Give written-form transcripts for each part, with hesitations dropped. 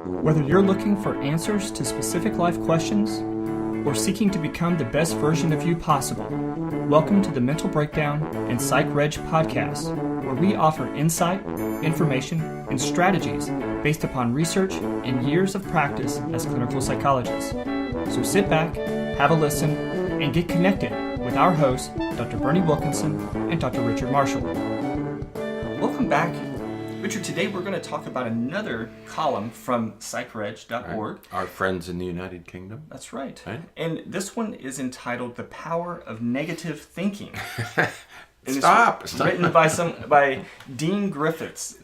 Whether you're looking for answers to specific life questions or seeking to become the best version of you possible, welcome to the Mental Breakdown and Psychreg podcast, where we offer insight, information, and strategies based upon research and years of practice as clinical psychologists. So sit back, have a listen, and get connected with our hosts, Dr. Berney Wilkinson and Dr. Richard Marshall. Welcome back. Richard, today we're going to talk about another column from Psychreg.org. Right. Our friends in the United Kingdom. That's right. And this one is entitled "The Power of Negative Thinking." Stop. Written by Dean Griffiths.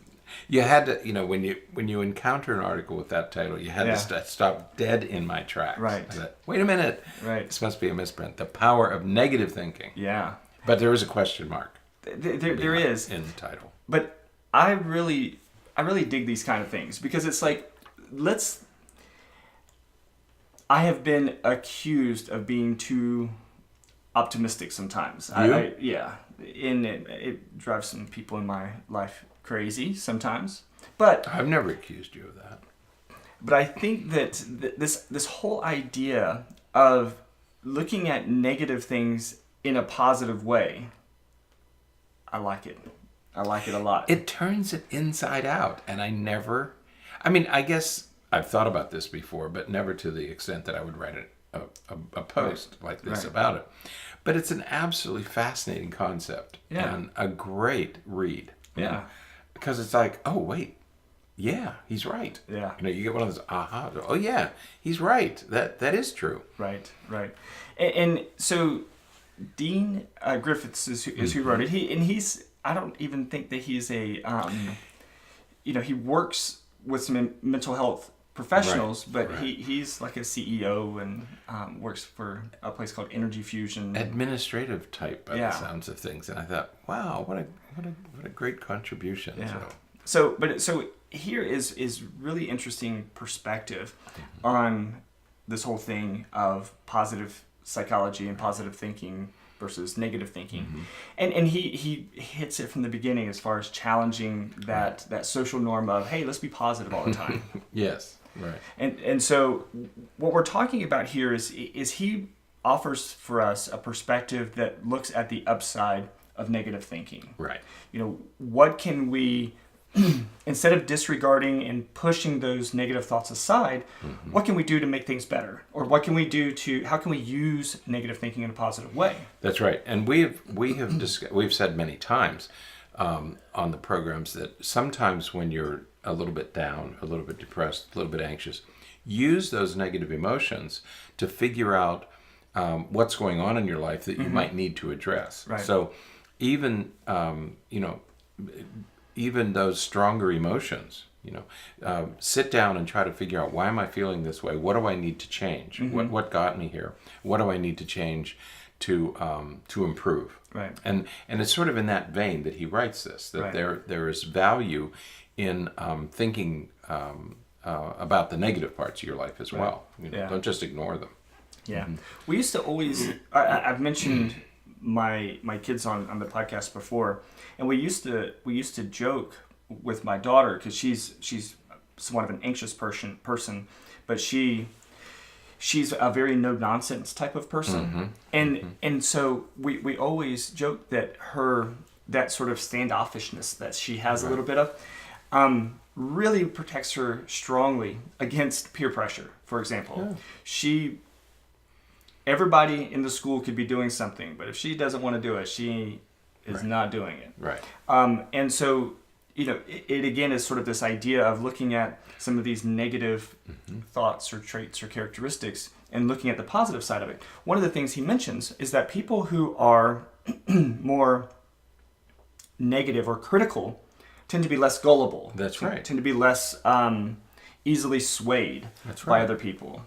You had to, when you encounter an article with that title, you had to stop dead in my tracks. Right. I thought, wait a minute. Right. This must be a misprint. The Power of Negative Thinking. Yeah. But there is a question mark. There is in the title. But I really dig these kind of things because it's like, I have been accused of being too optimistic sometimes. You? And it drives some people in my life crazy sometimes. But I've never accused you of that. But I think that this whole idea of looking at negative things in a positive way, I like it. I like it a lot. It turns it inside out. And I guess I've thought about this before, but never to the extent that I would write a post like this about it. But it's an absolutely fascinating concept and a great read. Yeah. Because it's like, oh, wait. Yeah, he's right. Yeah. You get one of those aha. Oh, yeah, he's right. That is true. Right. And so Dean Griffiths is who wrote it. He's I don't even think that he's a, he works with some mental health professionals, but he's like a CEO and works for a place called Energy Fusion. Administrative type by the sounds of things. And I thought, wow, what a great contribution. Yeah. So here is really interesting perspective on this whole thing of positive psychology and positive thinking versus negative thinking. And he hits it from the beginning as far as challenging that social norm of, hey, let's be positive all the time. Yes, right. And so what we're talking about here is he offers for us a perspective that looks at the upside of negative thinking. Right. What can we, instead of disregarding and pushing those negative thoughts aside, what can we do to make things better? Or how can we use negative thinking in a positive way? That's right. And we've said many times on the programs that sometimes when you're a little bit down, a little bit depressed, a little bit anxious, use those negative emotions to figure out what's going on in your life that you might need to address. Right. So even, even those stronger emotions, sit down and try to figure out, why am I feeling this way? What do I need to change? What got me here? What do I need to change to improve? Right. And it's sort of in that vein that he writes this, that there is value in thinking about the negative parts of your life as well. Don't just ignore them. Yeah. We used to always, I've mentioned my kids on the podcast before, and we used to joke with my daughter, because she's somewhat of an anxious person, but she's a very no nonsense type of person, and so we always joke that that sort of standoffishness that she has a little bit of really protects her strongly against peer pressure. For example, everybody in the school could be doing something, but if she doesn't want to do it, she is not doing it. Right. And so, it again is sort of this idea of looking at some of these negative thoughts or traits or characteristics and looking at the positive side of it. One of the things he mentions is that people who are more negative or critical tend to be less gullible. That's right. Tend to be less easily swayed by other people.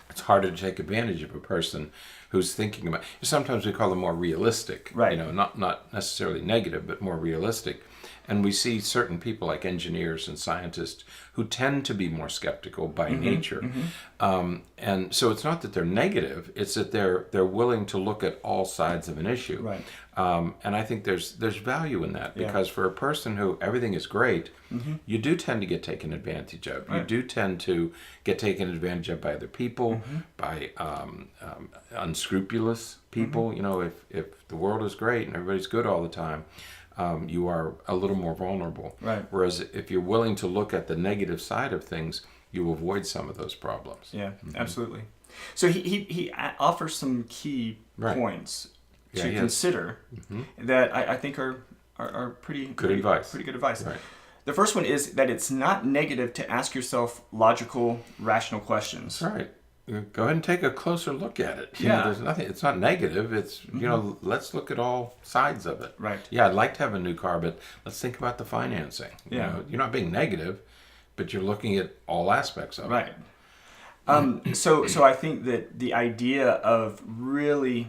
It's harder to take advantage of a person who's thinking about. Sometimes we call them more realistic, right? Not necessarily negative, but more realistic. And we see certain people like engineers and scientists who tend to be more skeptical by nature. And so it's not that they're negative, it's that they're willing to look at all sides of an issue. Right. And I think there's value in that, because for a person who everything is great, you do tend to get taken advantage of. Right. You do tend to get taken advantage of by other people, by unscrupulous people. You know, if the world is great and everybody's good all the time, you are a little more vulnerable. Right. Whereas if you're willing to look at the negative side of things, you avoid some of those problems. Yeah, absolutely. So he offers some key points to consider that I think are pretty good advice. Pretty good advice. Right. The first one is that it's not negative to ask yourself logical, rational questions. That's right. Go ahead and take a closer look at it. You Yeah. know, there's nothing. It's not negative. It's you know, let's look at all sides of it. Right. Yeah, I'd like to have a new car, but let's think about the financing. You know, you're not being negative, but you're looking at all aspects of it. Right. So I think that the idea of really,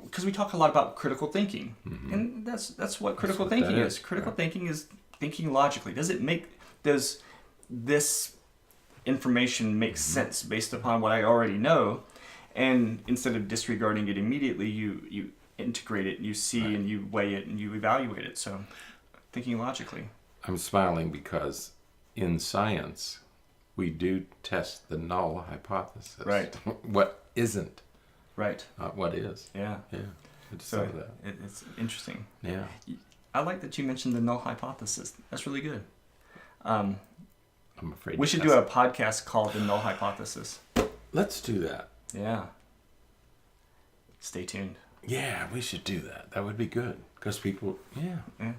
because we talk a lot about critical thinking, and that's what critical thinking is. Critical thinking is thinking logically. Does this information make sense based upon what I already know? And instead of disregarding it immediately, you integrate it, you see and you weigh it and you evaluate it. So thinking logically. I'm smiling because in science, we do test the null hypothesis. Right. What isn't, Right. not what is. Yeah. Yeah. I just So saw that. it's interesting. Yeah. I like that you mentioned the null hypothesis. That's really good. I'm afraid We should do a podcast called The Null Hypothesis. Let's do that. Yeah. Stay tuned. Yeah, we should do that. That would be good. Because people, Yeah.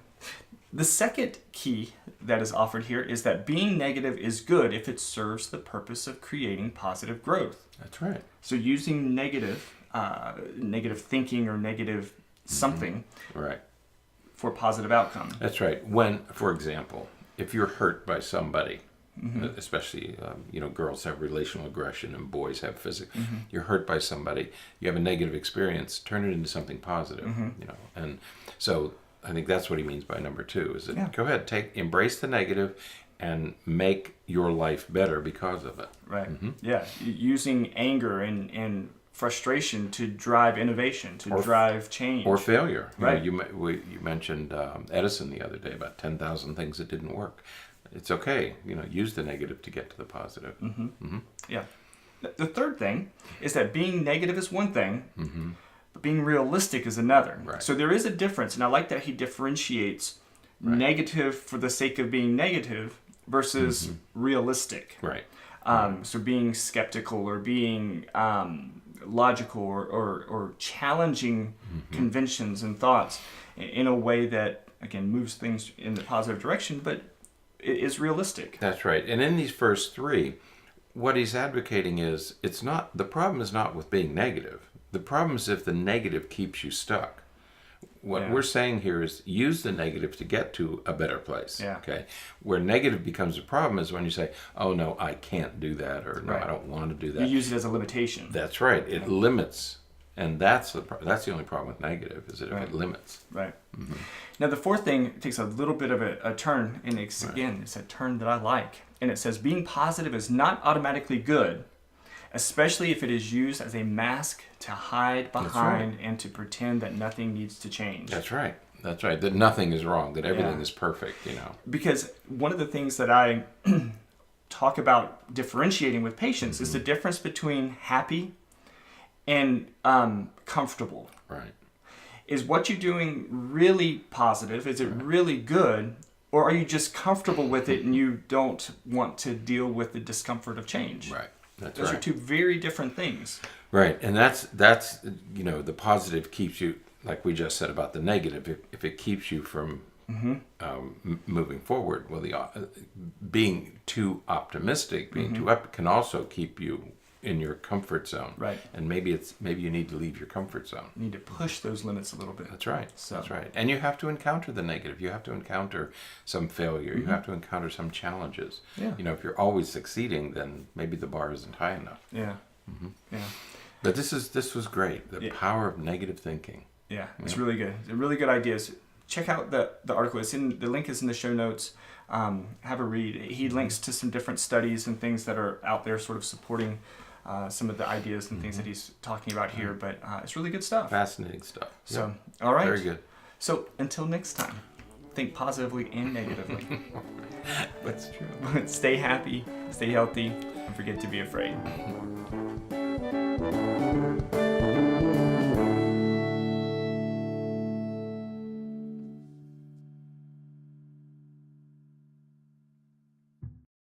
The second key that is offered here is that being negative is good if it serves the purpose of creating positive growth. That's right. So using negative thinking or negative something Right. for positive outcome. That's right. When, for example, if you're hurt by somebody, especially, you know, girls have relational aggression and boys have physical, you're hurt by somebody, you have a negative experience, turn it into something positive, you know. And so I think that's what he means by number 2, is that go ahead, embrace the negative and make your life better because of it. Right. Yeah. Using anger and frustration to drive innovation, to drive change. Or failure. Right. You know, you mentioned Edison the other day about 10,000 things that didn't work. It's okay. You know, use the negative to get to the positive. Yeah. The third thing is that being negative is one thing, but being realistic is another. Right. So there is a difference, and I like that he differentiates negative for the sake of being negative versus realistic. Right. So being skeptical or being logical or challenging conventions and thoughts in a way that, again, moves things in the positive direction, but it is realistic. That's right. And in these first 3, what he's advocating is the problem is not with being negative. The problem is if the negative keeps you stuck. What we're saying here is use the negative to get to a better place. Yeah. Okay. Where negative becomes a problem is when you say, "Oh no, I can't do that," or "No, I don't want to do that." You use it as a limitation. That's right. It limits, and that's the only problem with negative is that if it limits. Right. Now the fourth thing takes a little bit of a turn, and it's a turn that I like, and it says being positive is not automatically good, especially if it is used as a mask to hide behind and to pretend that nothing needs to change. That's right. That's right. That nothing is wrong. That everything is perfect. You know. Because one of the things that I talk about differentiating with patients is the difference between happy and comfortable. Right. Is what you're doing really positive? Is it really good? Or are you just comfortable with it and you don't want to deal with the discomfort of change? Right. That's Those right. are two very different things. Right. And that's you know, the positive keeps you, like we just said about the negative, if it keeps you from moving forward. Well, being too optimistic, being too up can also keep you in your comfort zone. Right. And maybe you need to leave your comfort zone. You need to push those limits a little bit. That's right. So. That's right. And you have to encounter the negative. You have to encounter some failure. You have to encounter some challenges. Yeah. You know, if you're always succeeding, then maybe the bar isn't high enough. Yeah. Yeah. But this was great. The power of negative thinking. Yeah. It's really good. It's really good ideas. check out the article. The link is in the show notes. Have a read. He links to some different studies and things that are out there sort of supporting some of the ideas and things that he's talking about here, but it's really good stuff. Fascinating stuff. So, all right. Very good. So, until next time, think positively and negatively. That's true. But stay happy, stay healthy, and forget to be afraid.